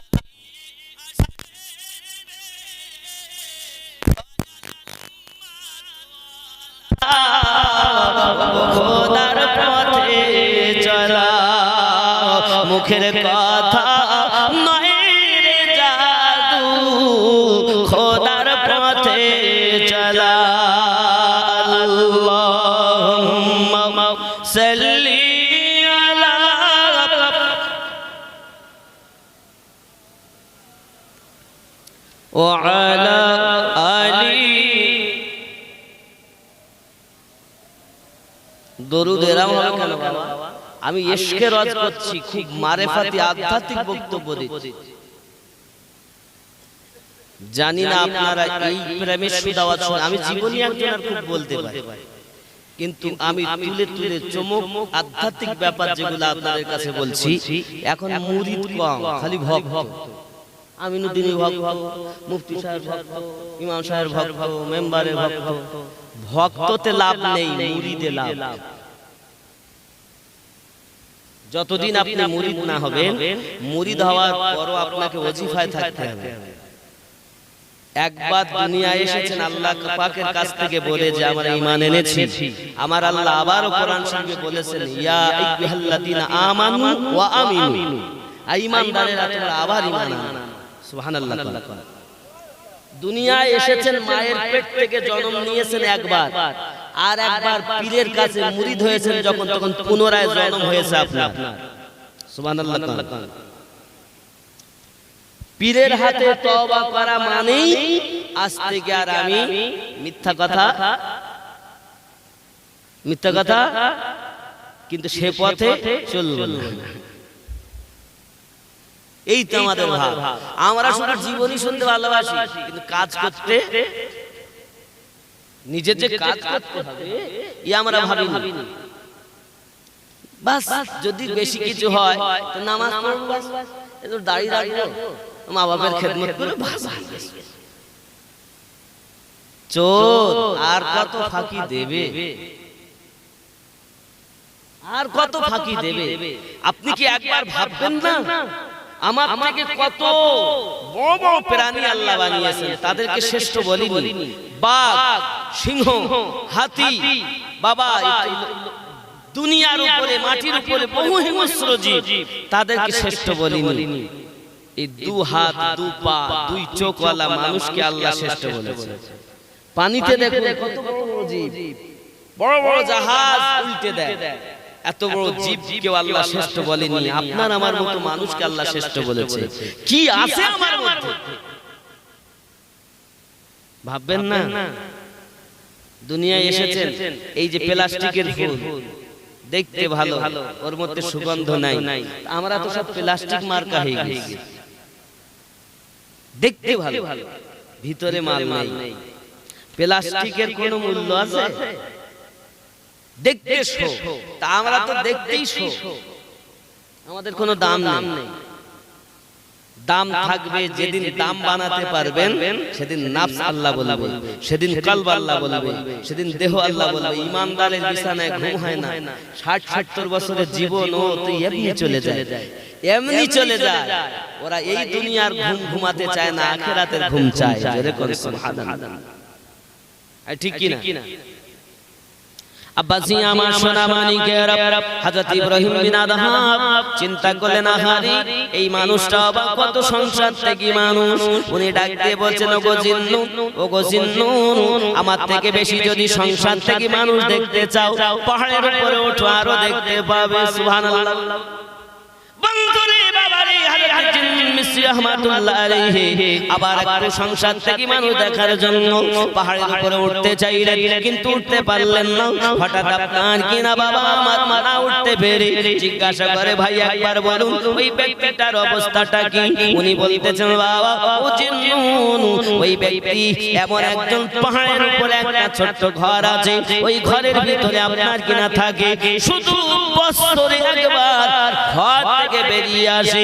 [SPEAKER 1] খোদার পথে চলা মুখের কথা নয় রে জাদু খোদার পথে চলা আল্লাহুম্মা সাল্লি আলা ওয়া আলা আলি দরুদ এরাম হবে কেন বাবা? আমি ইশকে রজ করছি, খুব মারেফাতি আধ্যাত্মিক বক্তব্য দিচ্ছি। জানি না আপনারা এই প্রেমের সুদাওয়াত শুনে, আমি জীবনী একজনের খুব বলতে পারি, কিন্তু আমি তুলে তুলে চমক আধ্যাত্মিক ব্যাপার যেগুলো আপনাদের কাছে বলছি। এখন মুরিদ কম, খালি ভক্ত। আমিনুদ্দিনের ভক্ত, মুফতি সাহেব ভক্ত, ইমাম সাহেব ভক্ত, মেম্বারের ভক্ত। ভক্ততে লাভ নেই, মুরিদে লাভ। যতদিন আপনি মুরিদ না হবেন, মুরিদ হওয়ার পরও আপনাকে ওজিফায় থাকতে হবে। একবার দুনিয়ায় এসেছেন আল্লাহ পাকের কাছ থেকে বলে যে আমরা ঈমান এনেছি। আমার আল্লাহ আবারও কোরআন শরীফে বলেছেন ইয়া আইয়ুহাল্লাযীনা আমানু ওয়া আমিনু, ঈমানদারেরা তোমরা আবার ঈমান আনো। সুবহানাল্লাহ। দুনিয়ায় এসেছেন, মায়ের পেট থেকে জন্ম নিয়েছেন একবার, আর একবার পীরের কাছে মুরিদ হয়েছেন যখন, তখন পুনরায় জন্ম হয়েছে আপনার। সুবহানাল্লাহ। পীরের হাতে তওবা করা মানেই আজ থেকে আর আমি মিথ্যা কথা কিন্তু সে পথে চলব না। এই তো আমাদের ভাব। আমরা শুধু জীবনী শুনতে ভালোবাসি, কিন্তু কাজ করতে, নিজের যে কাজ করতে হবে ই আমরা ভাবিনি। বাস যদি বেশি কিছু হয় তো নামাজ পড়ব, একটু দাড়ি রাখবো, মা বাবার খেদমত করে বাস। চোর আর কত ফাঁকি দেবে, আর কত ফাঁকি দেবে? আপনি কি একবার ভাববেন না আমার থেকে কত বড় বড় প্রাণী আল্লাহ বানিয়েছেন, তাদেরকে শ্রেষ্ঠ বলিনি? বাঘ, সিংহ, হাতি, বাবা দুনিয়ার উপরে মাটির উপরে বহু হিংস্র জীব, তাদেরকে শ্রেষ্ঠ বলিনি? এই দু হাত দু পা দুই চোখওয়ালা মানুষকে আল্লাহ শ্রেষ্ঠ বলেছে। পানিতে দেখো কত বড় বড় জীব, বড় বড় জাহাজ উল্টে দেয়, এত বড় জীবকে আল্লাহ শ্রেষ্ঠ বলেনি। আপনার আমার মতো মানুষকে আল্লাহ শ্রেষ্ঠ বলেছে। কি আছে আমার মধ্যে ভাববেন না? দুনিয়ায় এসেছেন, এই যে প্লাস্টিকের ফুল দেখতে ভালো, ওর মধ্যে সুগন্ধ নাই। আমরা তো সব প্লাস্টিক মার্কা হয়ে গেছি। দেখতে ভালো, ভিতরে মাল নাই। প্লাস্টিকের কোনো মূল্য আছে? দেখতে শো, তা আমরা তো দেখতেই শো, আমাদের কোনো দাম নেই। দাম থাকবে যেদিন দাম বানাতে পারবেন, সেদিন নাফস আল্লাহ বলবে, সেদিন কলব আল্লাহ বলবে, সেদিন দেহ আল্লাহ বলবে। ঈমানদারের বিছানায় ঘুম হয় না, 60-70 বছরের জীবনও তো এমনি চলে যায়, এমনি চলে যায়। ওরা এই দুনিয়ার ঘুম ঘুমাতে চায় না, আখিরাতের ঘুম চায়। জোরে করে সুবহানাল্লাহ। ঠিক কি না? আব্বাসি আমার সোনা মানিকের হযরত ইব্রাহিম বিন আদহাম চিন্তা করলেন, আহারে এই মানুষটা কত সংসার থেকে মানুষ। উনি ডাক দিয়ে বলছেন, ওগো জিন্নু, ওগো জিন্নু, আমার থেকে বেশি যদি সংসার থেকে মানুষ দেখতে চাও, পাহাড়ের উপরে ওঠো, আরো দেখতে পাবে। সুবহানাল্লাহ। বন্ধুরে বাবারে, হযরত জিন্নুল মিসরি রাহমাতুল্লাহ আলাইহি আবার একটু সংসার থেকে মানুষ দেখার জন্য পাহাড়ের উপরে উঠতে চাইলেন, কিন্তু উঠতে পারলেন না। হঠাৎ আপনার কিনা বাবা আমার মারা উঠতে পেরে জিজ্ঞাসা করে, ভাই একবার বলুন ওই ব্যক্তিটার অবস্থাটা কি? উনি বলতেছেন, বাবা ও জিন্নুন, ওই ব্যক্তি এমন একজন পাহাড়ের উপরে একটা ছোট্ট ঘর আছে, ওই ঘরের ভিতরে আপনার কিনা থাকে, শুধু বছরে একবার ঘর থেকে বেরিয়ে আসে।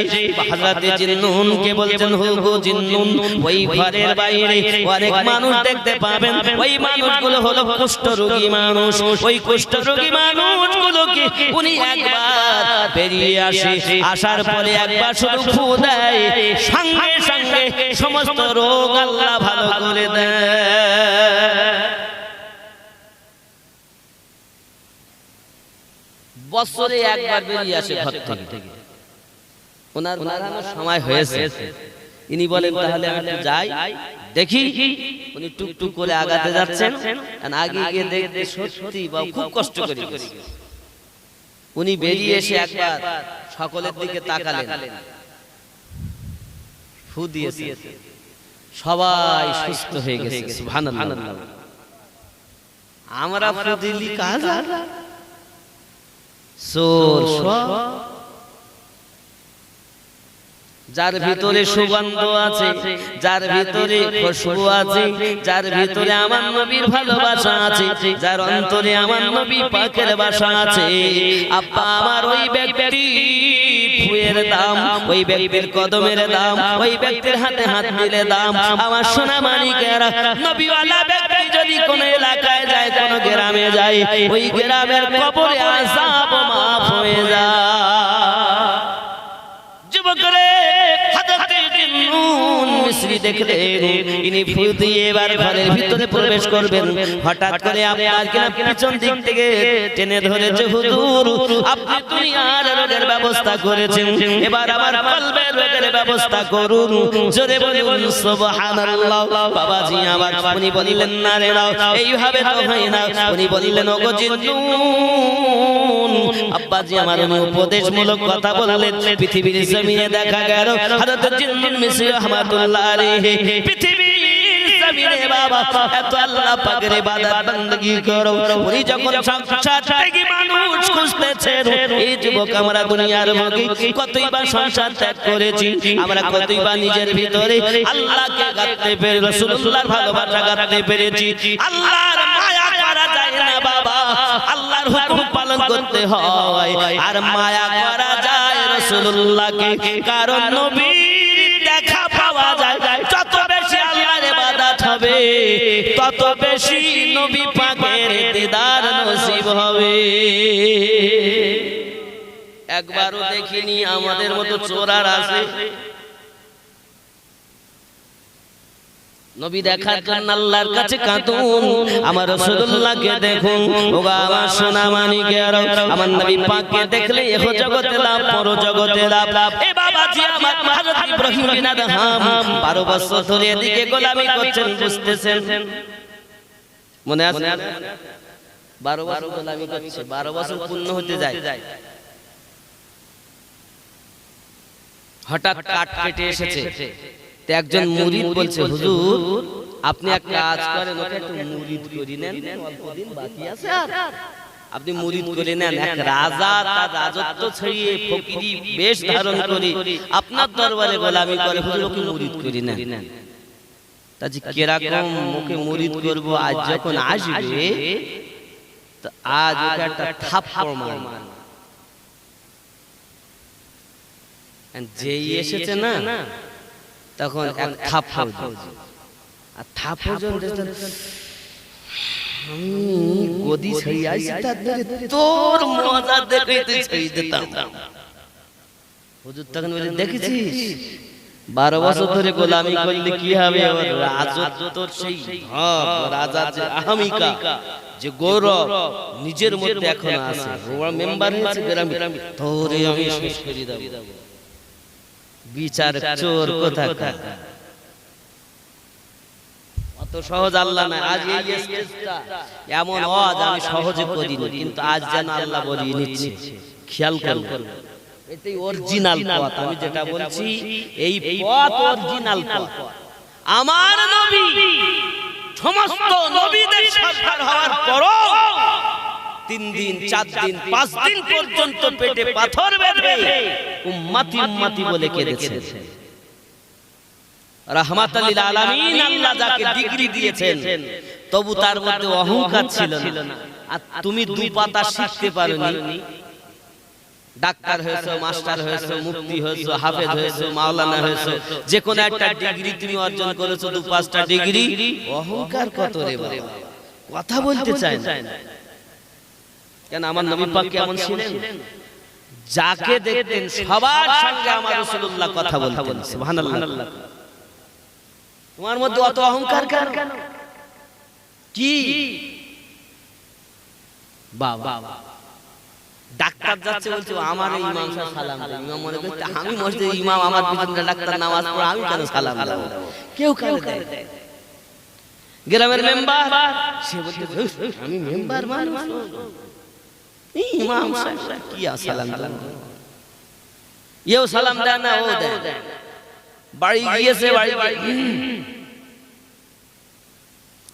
[SPEAKER 1] হযরত জিন্নুল জিন্নুনকে বলছেন হুগো জিন্নুন। ওই ঘরের বাইরে অনেক মানুষ দেখতে পাবেন, ওই মানুষগুলো হলো কুষ্ঠরোগী মানুষ। ওই কুষ্ঠরোগী মানুষগুলোকে উনি একবার বেরিয়ে আসে, আসার পরে একবার শুধু ফু দেয়, সঙ্গে সঙ্গে সমস্ত রোগ আল্লাহ ভালো করে দেয়। বছরে একবার বেরিয়ে আসে ঘর থেকে। ওনার বেরানোর সময় হয়েছে, ইনি বলেন তাহলে আমি একটু যাই দেখি। উনি টুকটুক করে আগাতে যাচ্ছেন, আর আগে গিয়ে দেখতে সত্যি বা খুব কষ্ট করে উনি বেরিয়ে এসে একবার সকলের দিকে তাকালেন, ফু দিয়েছে, সবাই সুস্থ হয়ে গেছে। সুবহানাল্লাহ। আমরা ফু দিলি কাজ সোর যার ভিতরে সুগন্ধ আছে, যার ভিতরে খুশবু আছে, যার ভিতরে আমার নবীর ভালোবাসা আছে, যার অন্তরে আমার নবী পাকের বাসা আছে, আব্বা আমার ওই ব্যক্তি ফুয়ের দাম, ওই ব্যক্তির কদমের দাম, ওই ব্যক্তির হাতে হাত দিলে দাম। আমার সোনা মানিকেরা, নবীওয়ালা ব্যক্তি যদি কোন এলাকায় যায়, কোন গ্রামে যায়, ওই গ্রামের কবরে আযাব মাফ হয়ে যায়। যুবকরে মিস্ত্রি দেখলেন, ইনি ফু দিয়ে এবার ঘরের ভিতরে প্রবেশ করবেন। হঠাৎ করে আপনার কিনা পিছন দিক থেকে টেনে ধরেছে, হুজুর আপনি দুনিয়ার রোগের ব্যবস্থা করেছেন, এবার আমার কলবের রোগের ব্যবস্থা করুন। জোরে বলুন সুবহানাল্লাহ। বাবাজি আমার, উনি বললেন না রে নাও, এইভাবে তো হয় না। উনি বললেন ওগো জিন্নুন, আব্বাজি আমার উনি উপদেশমূলক কথা বললেন। পৃথিবীর জমিনে দেখা গেল হযরত জিন্নুন মিসরি রাহমাতুল্লাহ আলাইহি পৃথিবীর জমিনে বাবা এত আল্লাহ পাকের ইবাদত বندگی করো। উনি যখন সংসার থেকে মানুষ খুঁজতেছেন, এই যুবক আমরা দুনিয়ার মুখে কতইবা সংসার ত্যাগ করেছি, আমরা কতইবা নিজের ভিতরে আল্লাহকে গাঁথতে পেরে, রাসূলুল্লাহর ভালোবাসা গাঁথতে পেরেছি। আল্লাহর মায়া করা যায় না বাবা, আল্লাহর হুকুম পালন করতে হয়, আর মায়া করা যায় রাসূলুল্লাহকে। কারণ নবীর দেখা পাওয়া যায়, যত বেশি আল্লাহর ইবাদত হবে, তত বেশি নবী পাকের দিদার নসিব হবে। একবারও দেখিনি আমাদের মতো চোরার আছে, নবী দেখার জন্য আল্লাহর কাছে কাঁদুন, আমার রাসূলুল্লাহকে দেখুন। ওগো আমার সোনা মানিকেরা, আমার নবী পাককে দেখলে এহ জগতে লাভ, পর জগতে লাভ। এ বাবাজি আমার, হযরত ইব্রাহিম বিন আদহাম 12 বছর ধরে এদিকে গোলামি করছেন, বুঝতেছেন? মনে আছে? 12 বছর গোলামি করছে, 12 বছর পূর্ণ হতে যায়, হঠাৎ কাট কেটে এসেছে। একজন মুরিদ বলছে, হুজুর আপনি এক কাজ করেন, ওকে একটু মুরিদ করে নেন, অল্প দিন বাকি আছে, আপনি মুরিদ করে নেন। এক রাজা তার রাজত্ব ছড়িয়ে ফকিরি বেশ ধারণ করে আপনার দরবারে গোলামি করে, হুজুর ওকে মুরিদ করে নেন। তাজি কিরকম ওকে মুরিদ করব, আজ যখন আসবে তো আজ ওকে একটা থাপ্পড় মারব। যেই এসেছে না তখন এক থাপ্পড়, আর থাপ্পড় গদি ছড়িয়ে আইছি, তোর মজা দেখতে ছড়িয়ে দিতাম। হুজুর তখন বলে, দেখেছিস 12 বছর ধরে গোলামি করলে কি হবে, রাজত্বর সেই ভাব, রাজার যে আহমিকা, যে গৌরব নিজের মধ্যে এখন আছে, ওরা মেম্বার হয়েছে গ্রামে, তোরে আমি শেষ করে দেব। বিচার চোর কোথাকার, অত সহজ আল্লাহ না। আজ এই স্টেজটা এমন আজ আমি সহজে করিনি, কিন্তু আজ যেন আল্লাহ বলিয়ে নিচ্ছে, খেয়াল করুন। এটাই অরিজিনাল পথ, আমি যেটা বলছি এই পথ অরিজিনাল পথ। আমার নবী সমস্ত নবীদের সরদার হওয়ার পরও 3 দিন 4 দিন 5 দিন পর্যন্ত পেটে পাথর বেঁধে উম্মতি উম্মতি বলে কেঁদেছেন। রাহমাতাল লিল আলামিন আল্লাহ যাকে ডিগ্রি দিয়েছেন, তবু তার মধ্যে অহংকার ছিল না। আর তুমি 2 পাতা শিখতে পারোনি, ডাক্তার হয়েছো, মাস্টার হয়েছো, মুফতি হয়েছো, হাফেজ হয়েছো, মাওলানা হয়েছো, যে কোনো একটা ডিগ্রি তুমি অর্জন করেছো, 2-5টা ডিগ্রি, অহংকার কত রে বাবা, কথা বলতে চায় না। কেন আমার নবী পাক কেমন ছিলেন? যাকে দেখতেন সবার সঙ্গে আমার রাসূলুল্লাহ কথা বলতেন। সুবহানাল্লাহ। তোমার মধ্যে অত অহংকার কেন? কি বাবা, ডাক্তার যাচ্ছে বলছে আমার এই ইমাম সাহেব সালাম দেয়। ইমাম মনে করতে আমি মসজিদে ইমাম, আমার পিছনে ডাক্তার নামাজ পড়ে, আমি কেন সালাম দেব? কেউ দেয়। গ্রামের মেম্বার সে বলতে আমি মেম্বার মানুষ, এই ইমাম সাহেব কি সালাম দেন? এও সালাম দেয় না, ও দেয়। বাড়ি গিয়েছে, বাড়ি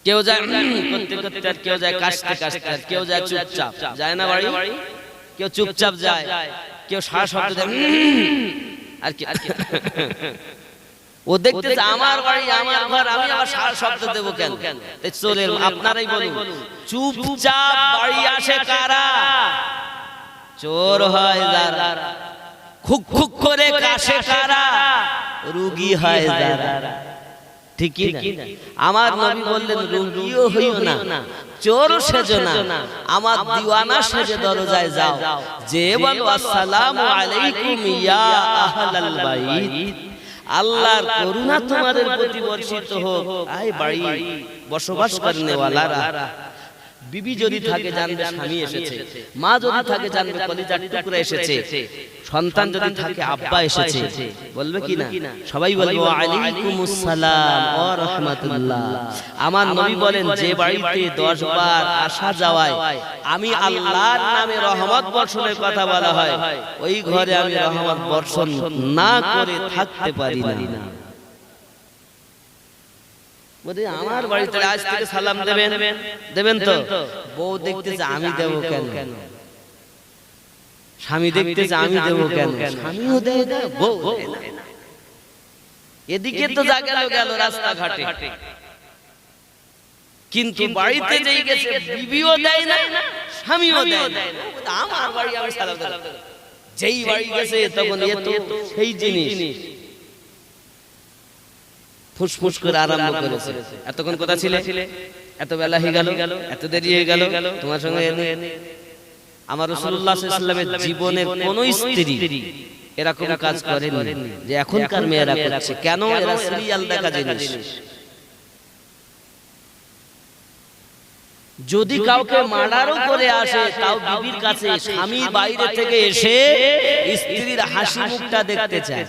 [SPEAKER 1] কেউ যায় করতে করতে, আর কেউ যায় কাশতে কাশতে, আর কেউ যায় চুপচাপ যায় না বাড়ি, কেউ চুপচাপ যায়, কেউ সারা শব্দ দেয়, আর কি ও দেখতেছে আমার বাড়ি আমার ঘর, আমি আবার সারা শব্দ দেবো কেন? চলে আপনারাই বলুন, চুপচাপ বাড়ি আসে কারা? চোর হয় যারা, খুক খুক করে কাশে কারা? রোগী হয় যারা। ঠিক কি না? আমার নবী বললেন রোগীও হইও না, চোর সেজো না, আমার দিওয়ানা সেজে দরজায় যাও, যে বলো আসসালামু আলাইকুম ইয়া আহলাল বাইত, আল্লাহর করুণা তোমাদের প্রতি বর্ষিত হোক, আয় বাড়ি বসবাস করনে ওয়ালারা। বিবি যদি থাকে জানবে স্বামী এসেছে, মা যদি থাকে জানবে কলিজার টুকরা এসেছে, সন্তান যদি থাকে আব্বা এসেছে। বলবে কি না? সবাই বলবে ওয়া আলাইকুমুস সালাম ওয়া রাহমাতুল্লাহ। আমার নবী বলেন যে বাড়িতে 10 বার আসা যাওয়ায় আমি আল্লাহর নামে রহমত বর্ষণের কথা বলা হয়, ওই ঘরে আমি রহমত বর্ষণ না করে থাকতে পারি না। আমার বাড়িতে আজ থেকে সালাম দেবেন তো? বউ দেখতেছে আমি দেব কেন? স্বামী দেখতেছে আমি দেব কেন? স্বামীও দেয় না, বউ দেয় না। এদিকে তো যা গেল রাস্তাঘাটে, কিন্তু বাড়িতে যেই গেছে বিবিও দেয় না, স্বামীও দেয় না। আমার বাড়ি আমি সালাম দেব, যেই বাড়ি গেছে তখন এ তো সেই জিনিস ফুসফুস করে আরম্ভ করেছে। এতক্ষণ কথা ছিলে, এত বেলা হয়ে গেল, এত দেরি হয়ে গেল, তোমার সঙ্গে আমার রাসূলুল্লাহ সাল্লাল্লাহু আলাইহি ওয়াসাল্লামের জীবনের কোন স্ত্রী এরকম কাজ করেনি যে এখনকার মেয়েরা করছে। কেন? এরা সিরিয়াল দেখা জিনিস। যদি কাউকে মার্ডারও করে আসে, তাও বিবির কাছে স্বামীর বাইরে থেকে এসে স্ত্রীর হাসি মুখটা দেখতে চায়।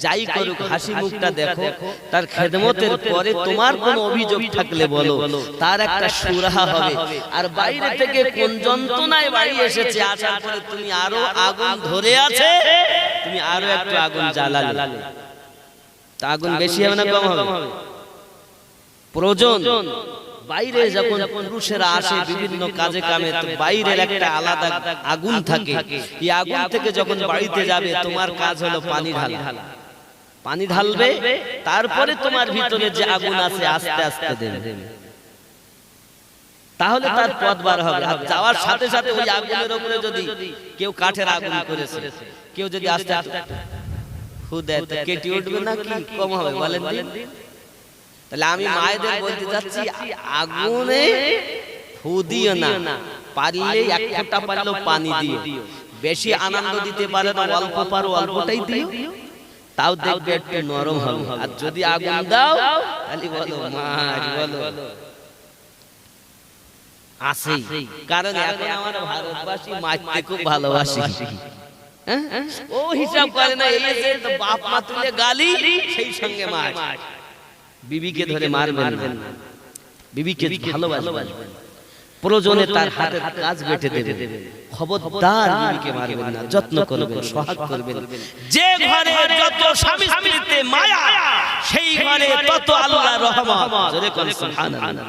[SPEAKER 1] যাই করুক হাসি মুখটা দেখো, তার খেদমতের পরে তোমার কোন অভিযোগ থাকলে বলো, তার একটা সুরাহা হবে। আর বাইরে থেকে কোন যন্ত্রণায় বাড়ি এসেছে, আসার পরে তুমি আরো আগুন ধরে আছে, তুমি আরো একটু আগুন জ্বালালে, তা আগুন বেশি হবে না কম হবে? প্রয়োজন বাইরে যখন পুরুষেরা আসে বিভিন্ন কাজে কামে, তো বাইরের একটা আলাদা আগুন থাকে। এই আগুন থেকে যখন বাড়িতে যাবে, তোমার কাজ হলো পানি ঢালা। পানি ঢালবে, তারপরে তোমার ভিতরে যে আগুন আছে আস্তে আস্তে দেবে, তাহলে তার পথ বার হবে। আর যাওয়ার সাথে সাথে ওই আগুনের উপরে যদি কেউ কাঠের আগুন করেছে, কেউ যদি আস্তে আস্তে ফু দেয়, তো কেটে উঠবে না কি কম হবে বলেন? তাহলে আমি মায়েদের বলতে যাচ্ছি, আগুনে ফু দিও না, পারলে এক ফোঁটা পারলেও পানি দিও। বেশি আনন্দ দিতে পারে না, অল্প পারো অল্পটাই দিও, তাও দেখবে একটু নরম হবে। আর যদি আগুন দাও তাহলে বলো মার, বলো আসেই। কারণ এখন আমার ভারতবাসী মারতে খুব ভালোবাসি, ও হিসাব করে না, এই যে বাপ মা তুলে গালি, সেই সঙ্গে মার। বিবিকে ধরে মারবেন না, বিবিকে ভালোবাসবেন, প্রয়োজনে তার হাতের কাজ বেটে দেবেন। খবরদার বিবিকে মারবেন না, যত্ন করবেন, সহাগ করবেন। যে ঘরে যত স্বামী স্ত্রীতে মায়া, সেই ঘরে তত আল্লাহর রহমত। জোরে কোন সুবহানাল্লাহ।